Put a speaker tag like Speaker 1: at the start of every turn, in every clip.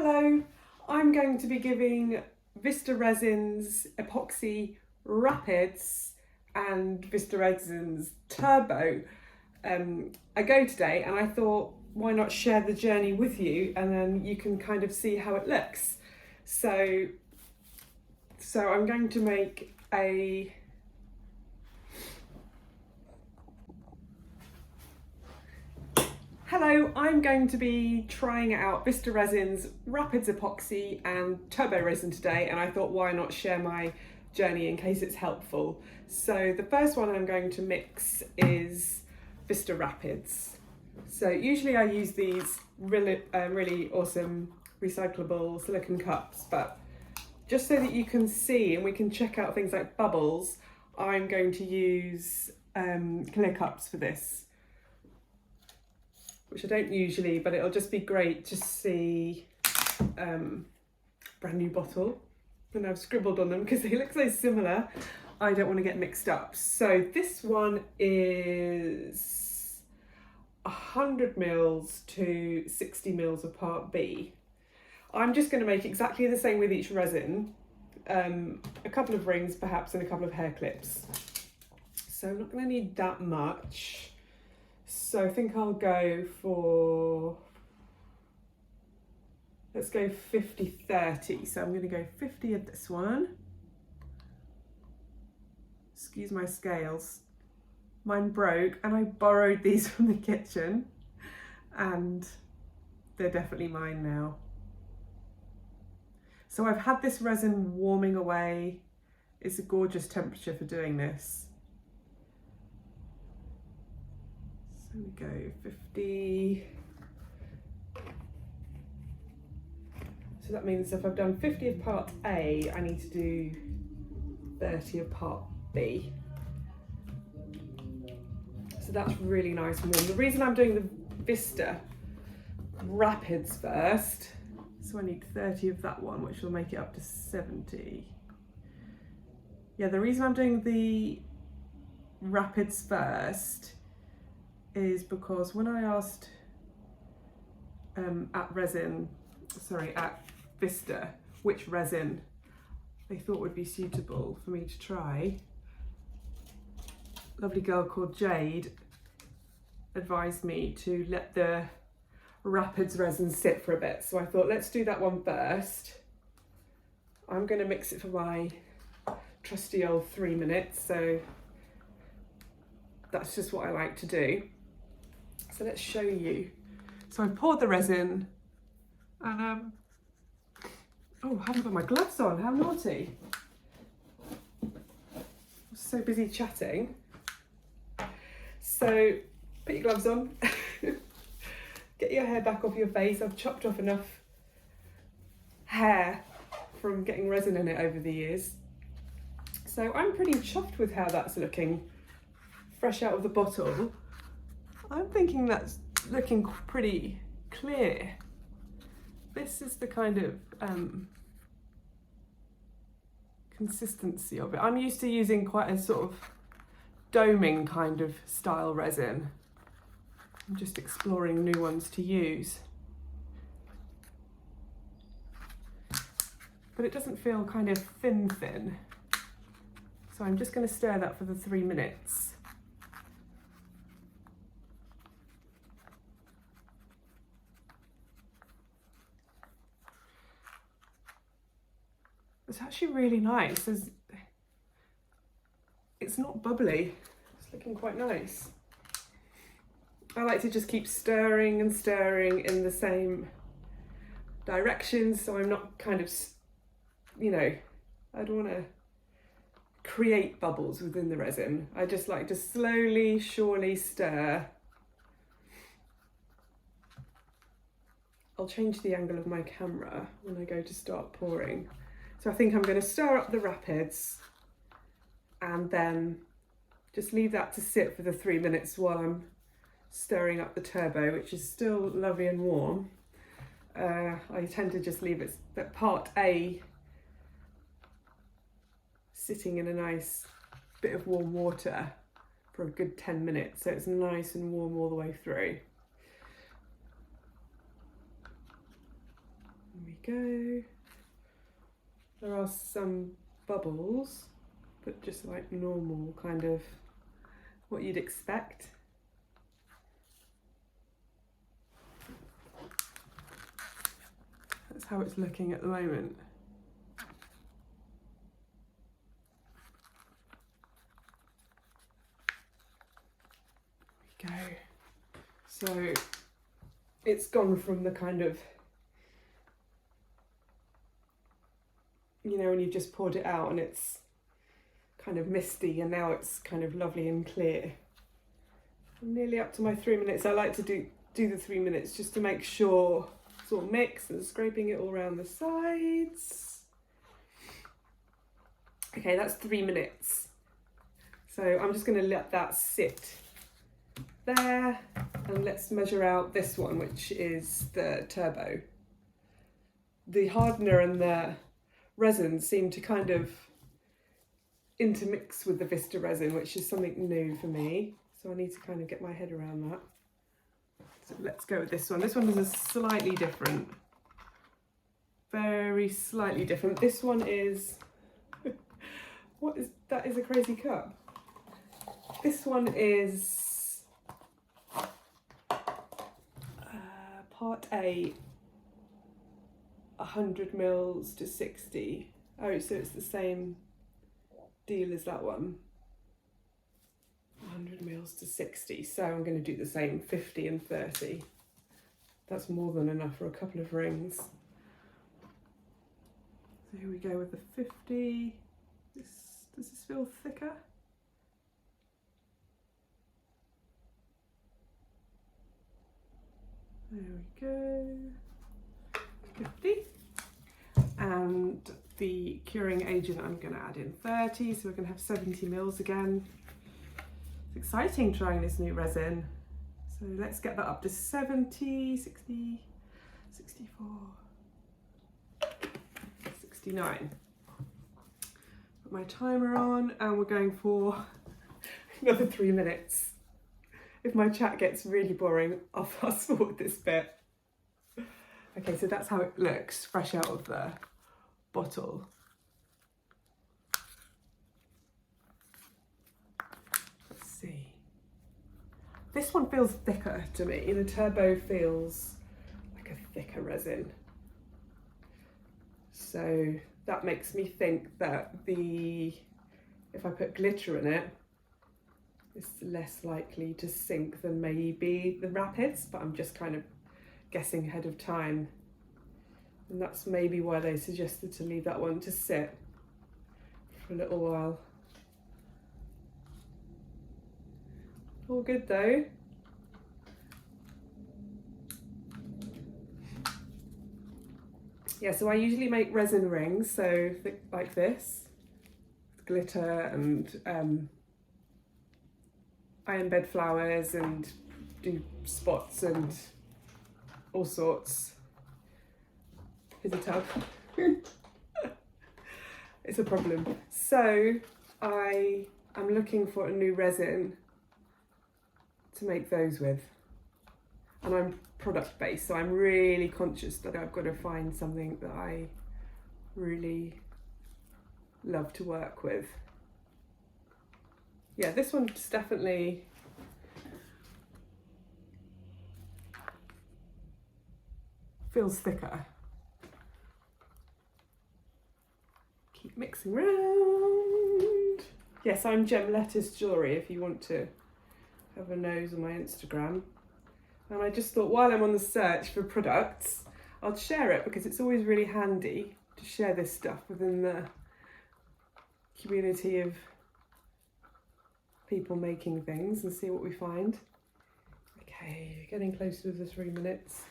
Speaker 1: Hello, I'm going to be giving Vista Resin's Epoxy Rapids and Vista Resin's Turbo a go today, and I thought why not share the journey with you and then you can kind of see how it looks. So I'm going to make a Hello, I'm going to be trying out Vista Resin's Rapids Epoxy and Turbo Resin today, and I thought why not share my journey in case it's helpful. So the first one I'm going to mix is Vista Rapids. So usually I use these really awesome recyclable silicone cups, but just so that you can see and we can check out things like bubbles, I'm going to use clear cups for this, which I don't usually, but it'll just be great to see brand new bottle. And I've scribbled on them because they look so similar. I don't want to get mixed up. So this one is 100 mils to 60 mils of part B. I'm just going to make exactly the same with each resin. A couple of rings perhaps and a couple of hair clips. So I'm not going to need that much. So I think I'll go for, let's go 50-30. So I'm going to go 50 of this one. Excuse my scales. Mine broke and I borrowed these from the kitchen and they're definitely mine now. So I've had this resin warming away. It's a gorgeous temperature for doing this. So we go 50. So that means if I've done 50 of part A, I need to do 30 of part B. So that's really nice and warm. The reason I'm doing the Vista Rapids first, so I need 30 of that one, which will make it up to 70. Yeah, the reason I'm doing the Rapids first is because when I asked at Vista which resin they thought would be suitable for me to try, a lovely girl called Jade advised me to let the Rapids resin sit for a bit. So I thought let's do that one first. I'm going to mix it for my trusty old 3 minutes, so that's just what I like to do. So let's show you. So I poured the resin and oh, I haven't got my gloves on, how naughty. I'm so busy chatting. So put your gloves on, get your hair back off your face. I've chopped off enough hair from getting resin in it over the years. So I'm pretty chuffed with how that's looking, fresh out of the bottle. I'm thinking that's looking pretty clear. This is the kind of consistency of it. I'm used to using quite a sort of doming kind of style resin. I'm just exploring new ones to use. But it doesn't feel kind of thin. So I'm just going to stir that for the 3 minutes. It's actually really nice. It's not bubbly. It's looking quite nice. I like to just keep stirring and stirring in the same direction, so I'm not kind of, you know, I don't want to create bubbles within the resin. I just like to slowly, surely stir. I'll change the angle of my camera when I go to start pouring. So I think I'm going to stir up the Rapids and then just leave that to sit for the 3 minutes while I'm stirring up the Turbo, which is still lovely and warm. I tend to just leave that part A sitting in a nice bit of warm water for a good 10 minutes, so it's nice and warm all the way through. We we go. There are some bubbles, but just like normal, kind of what you'd expect. That's how it's looking at the moment. There we go. So it's gone from the kind of, you know, when you've just poured it out and it's kind of misty, and now it's kind of lovely and clear. I'm nearly up to my 3 minutes. I like to do the 3 minutes just to make sure it's all mixed, and scraping it all around the sides. Okay, that's 3 minutes. So I'm just going to let that sit there, and let's measure out this one, which is the turbo. The hardener and the resin seem to kind of intermix with the Vista resin, which is something new for me. So I need to kind of get my head around that. So let's go with this one. This one is a slightly different, very slightly different. This one is, what is, that is a crazy cup. This one is part A, 100 mils to 60. Oh, so it's the same deal as that one. 100 mils to 60. So I'm going to do the same, 50 and 30. That's more than enough for a couple of rings. So here we go with the 50. Does this feel thicker? There we go. 50. And the curing agent I'm going to add in 30, so we're going to have 70 mils again. It's exciting trying this new resin. So let's get that up to 70, 60, 64, 69. Put my timer on, and we're going for another 3 minutes. If my chat gets really boring, I'll fast forward this bit. Okay, so that's how it looks fresh out of the bottle. Let's see. This one feels thicker to me. The turbo feels like a thicker resin. So that makes me think that if I put glitter in it, it's less likely to sink than maybe the rapids, but I'm just kind of guessing ahead of time. And that's maybe why they suggested to leave that one to sit for a little while. All good though. Yeah, so I usually make resin rings, so like this, glitter and I embed flowers and do spots and all sorts. Here's a tub. It's a problem. So I am looking for a new resin to make those with. And I'm product based, so I'm really conscious that I've got to find something that I really love to work with. Yeah, this one's definitely feels thicker. Keep mixing around. Yes, I'm Gem Lettuce Jewellery if you want to have a nose on my Instagram. And I just thought while I'm on the search for products, I'll share it because it's always really handy to share this stuff within the community of people making things and see what we find. Okay, getting close to the 3 minutes.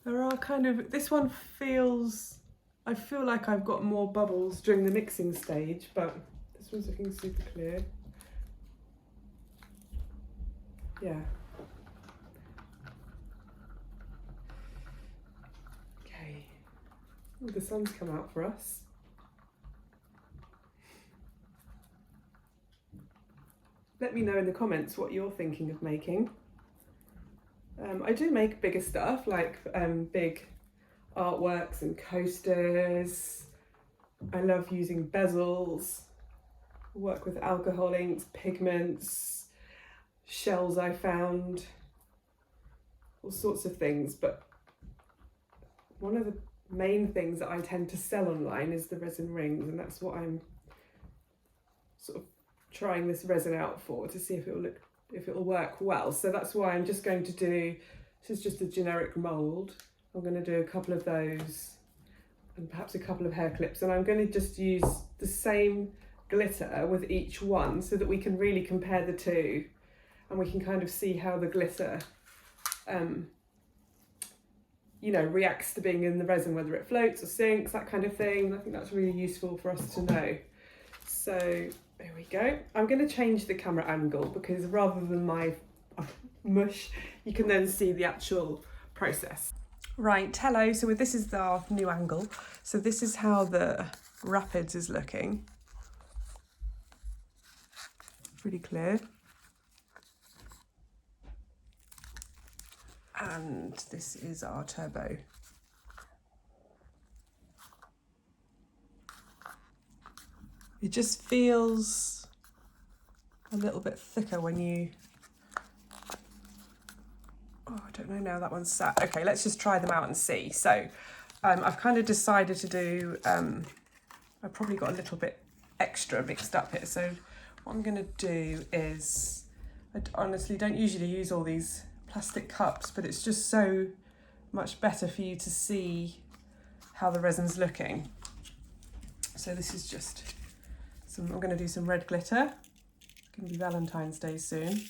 Speaker 1: There are kind of, this one feels, I feel like I've got more bubbles during the mixing stage, but this one's looking super clear. Yeah. Okay. Oh, the sun's come out for us. Let me know in the comments what you're thinking of making. I do make bigger stuff, like big artworks and coasters. I love using bezels, work with alcohol inks, pigments, shells I found, all sorts of things. But one of the main things that I tend to sell online is the resin rings, and that's what I'm sort of trying this resin out for, to see if it'll work well. So that's why I'm just going to do, this is just a generic mould. I'm going to do a couple of those and perhaps a couple of hair clips, and I'm going to just use the same glitter with each one so that we can really compare the two, and we can kind of see how the glitter you know, reacts to being in the resin, whether it floats or sinks, that kind of thing. I think that's really useful for us to know. So there we go. I'm going to change the camera angle because rather than my mush, you can then see the actual process. Right, hello. So this is our new angle. So this is how the Rapids is looking. Pretty clear. And this is our Turbo. It just feels a little bit thicker when you, oh, I don't know now, that one's sat. Okay, let's just try them out and see. So I've kind of decided to do, I've probably got a little bit extra mixed up here. So what I'm gonna do is, I honestly don't usually use all these plastic cups, but it's just so much better for you to see how the resin's looking. So this is just some, I'm going to do some red glitter. It's going to be Valentine's Day soon.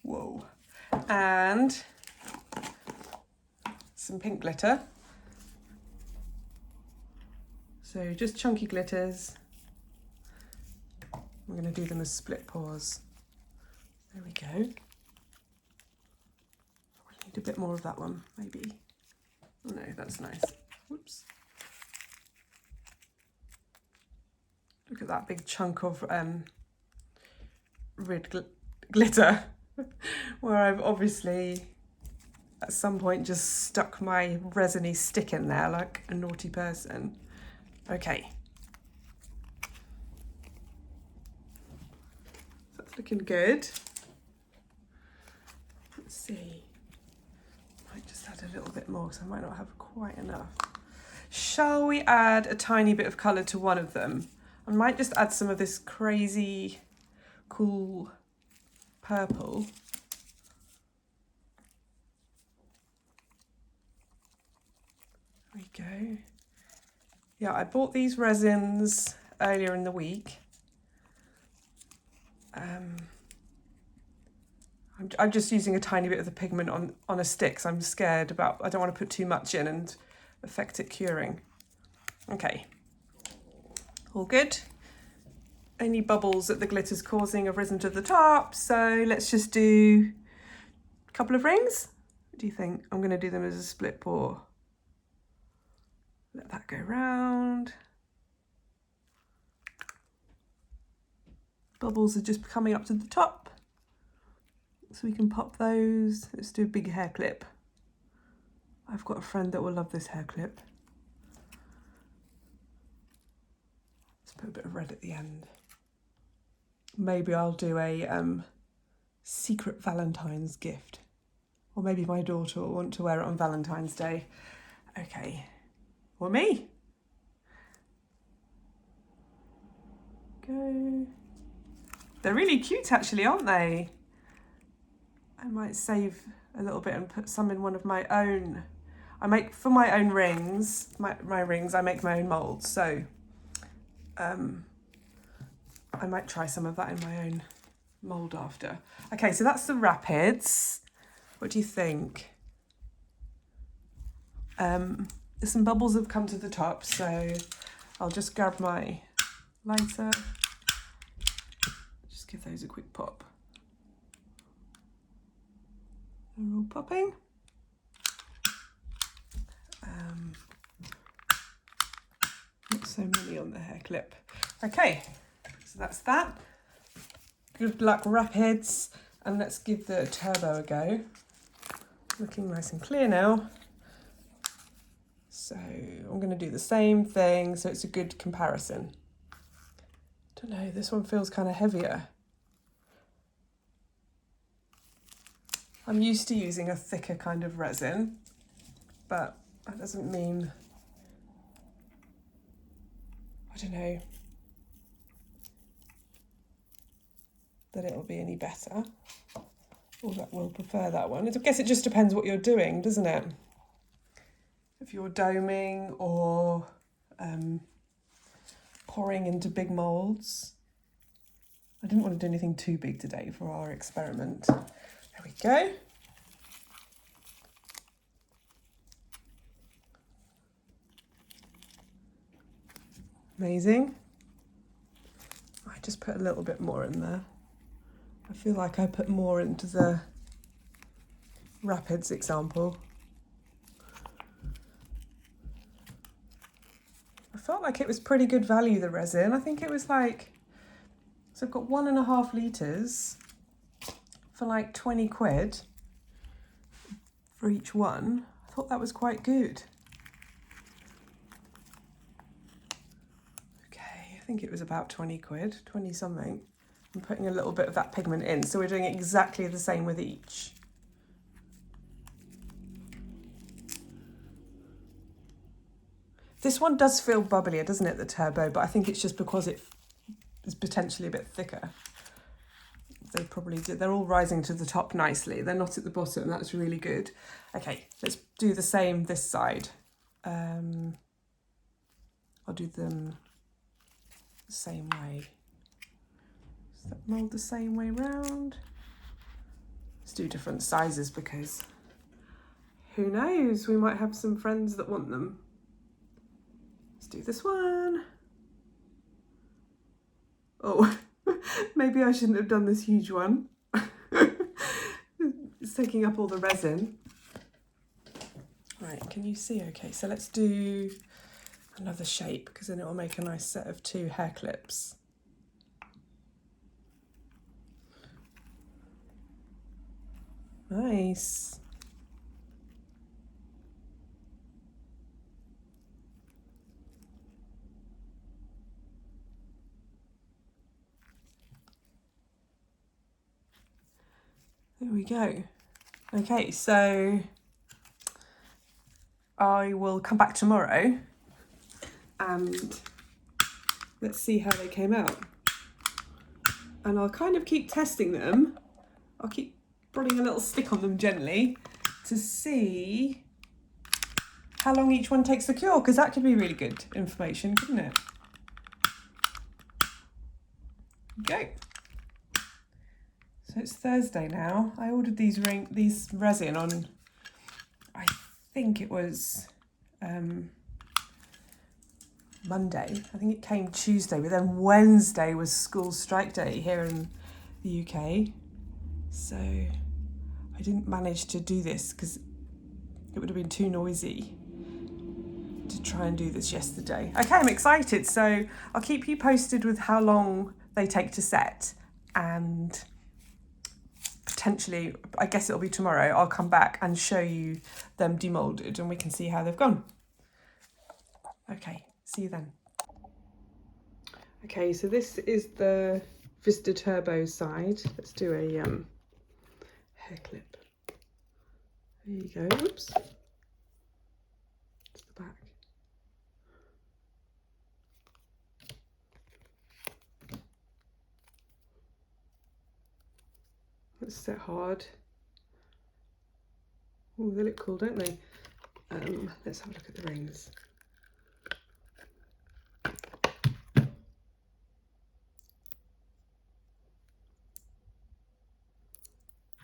Speaker 1: Whoa. And some pink glitter. So just chunky glitters. I'm going to do them as split pours. There we go. A bit more of that one, maybe. Oh no, that's nice. Whoops. Look at that big chunk of red glitter, where I've obviously at some point just stuck my resiny stick in there like a naughty person. Okay. That's looking good. Let's see. Just add a little bit more because I might not have quite enough. Shall we add a tiny bit of colour to one of them? I might just add some of this crazy cool purple. There we go. Yeah, I bought these resins earlier in the week. I'm just using a tiny bit of the pigment on a stick, so I'm scared about, I don't want to put too much in and affect it curing. Okay, all good. Any bubbles that the glitter's causing have risen to the top, so let's just do a couple of rings. What do you think? I'm going to do them as a split pour. Let that go round. Bubbles are just coming up to the top. So we can pop those. Let's do a big hair clip. I've got a friend that will love this hair clip. Let's put a bit of red at the end. Maybe I'll do a secret Valentine's gift. Or maybe my daughter will want to wear it on Valentine's Day. Okay, or me. Go. They're really cute actually, aren't they? I might save a little bit and put some in one of my own. I make, for my own rings, my rings, I make my own moulds. So I might try some of that in my own mould after. Okay, so that's the Rapids. What do you think? Some bubbles have come to the top, so I'll just grab my lighter. Just give those a quick pop. They're all popping. Not so many on the hair clip. Okay, so that's that. Good luck, Rapids, and let's give the Turbo a go. Looking nice and clear now. So I'm going to do the same thing so it's a good comparison. Don't know, this one feels kind of heavier. I'm used to using a thicker kind of resin, but that doesn't mean, I don't know, that it'll be any better or that we'll prefer that one. I guess it just depends what you're doing, doesn't it? If you're doming or pouring into big moulds. I didn't want to do anything too big today for our experiment. There we go. Amazing. I just put a little bit more in there. I feel like I put more into the Rapids example. I felt like it was pretty good value, the resin. I think it was like, so I've got 1.5 litres for like 20 quid for each one. I thought that was quite good. Okay, I think it was about 20 quid, 20 something. I'm putting a little bit of that pigment in, so we're doing exactly the same with each. This one does feel bubblier, doesn't it, the turbo, but I think it's just because it is potentially a bit thicker. They probably did. They're all rising to the top nicely. They're not at the bottom. That's really good. Okay, let's do the same this side. I'll do them the same way. Does that mould the same way round? Let's do different sizes because who knows? We might have some friends that want them. Let's do this one. Oh, maybe I shouldn't have done this huge one. It's taking up all the resin. Right, can you see? Okay, so let's do another shape because then it will make a nice set of 2 hair clips. Nice. There we go. Okay, so I will come back tomorrow and let's see how they came out. And I'll kind of keep testing them. I'll keep putting a little stick on them gently to see how long each one takes to cure, because that could be really good information, couldn't it? Okay. So it's Thursday now. I ordered these resin on, I think it was Monday. I think it came Tuesday, but then Wednesday was school strike day here in the UK. So I didn't manage to do this because it would have been too noisy to try and do this yesterday. Okay, I'm excited. So I'll keep you posted with how long they take to set, and potentially, I guess it'll be tomorrow, I'll come back and show you them demoulded and we can see how they've gone. Okay, see you then. Okay, so this is the Vista Turbo side. Let's do a hair clip. There you go. Oops. It's the back. Let's set hard. Oh, they look cool, don't they? Let's have a look at the reins.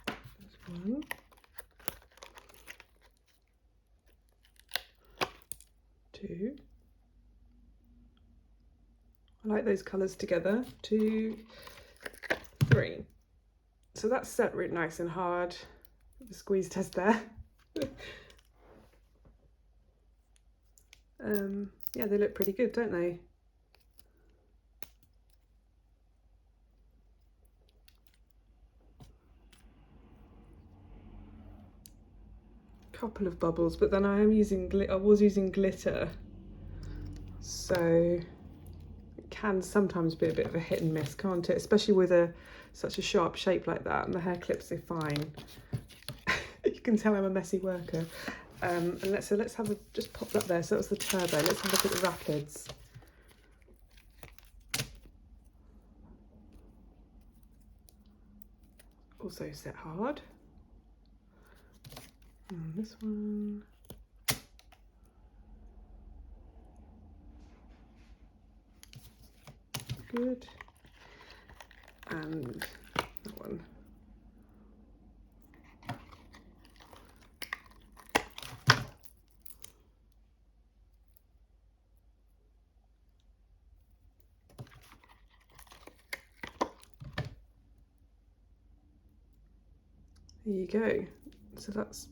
Speaker 1: There's 1. 2. I like those colours together. 2, 3. So that's set really nice and hard. The squeeze test there. Yeah, they look pretty good, don't they? couple of bubbles, but then I was using glitter, so it can sometimes be a bit of a hit and miss, can't it? Especially with such a sharp shape like that, and the hair clips are fine. You can tell I'm a messy worker. And let's just pop that there. So that was the turbo. Let's have a look at the rapids. Also set hard. And this one. Good. And that one. There you go. So that's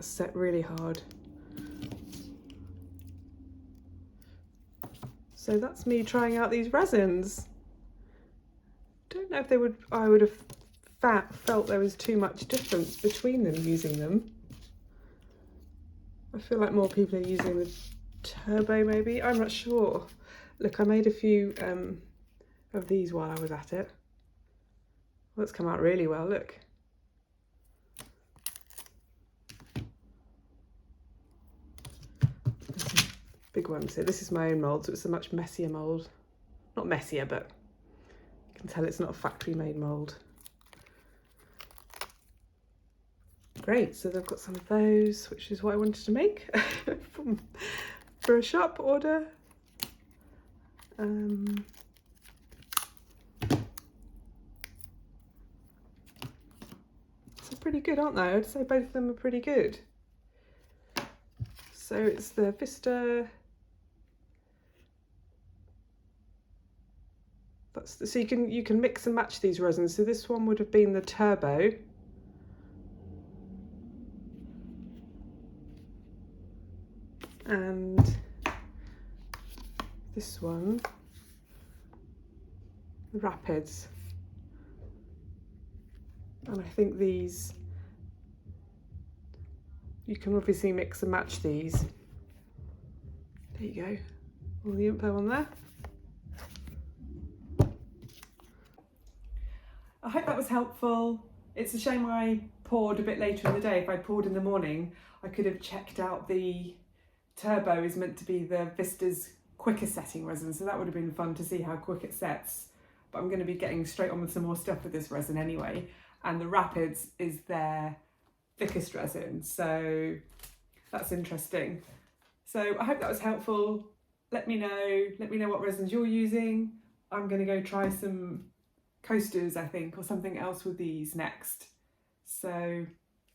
Speaker 1: set really hard. So that's me trying out these resins. Don't know if I would have felt there was too much difference between them using them. I feel like more people are using the turbo maybe, I'm not sure. Look, I made a few of these while I was at it. Well, that's come out really well, look. Big ones here. This is my own mould, so it's a much messier mould. Not messier, but you can tell it's not a factory made mould. Great, so they've got some of those, which is what I wanted to make for a shop order. So pretty good, aren't they? I'd say both of them are pretty good. So it's the Vista. So you can mix and match these resins. So this one would have been the turbo. And this one, the rapids. And I think these, you can obviously mix and match these. There you go, all the info on there. I hope that was helpful. It's a shame I poured a bit later in the day. If I poured in the morning, I could have checked out the turbo is meant to be the Vista's quicker setting resin, so that would have been fun to see how quick it sets. But I'm going to be getting straight on with some more stuff with this resin anyway. And the Rapids is their thickest resin, so that's interesting. So I hope that was helpful. Let me know what resins you're using. I'm going to go try some coasters, I think, or something else with these next. So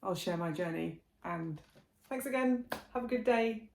Speaker 1: I'll share my journey, and thanks again. Have a good day.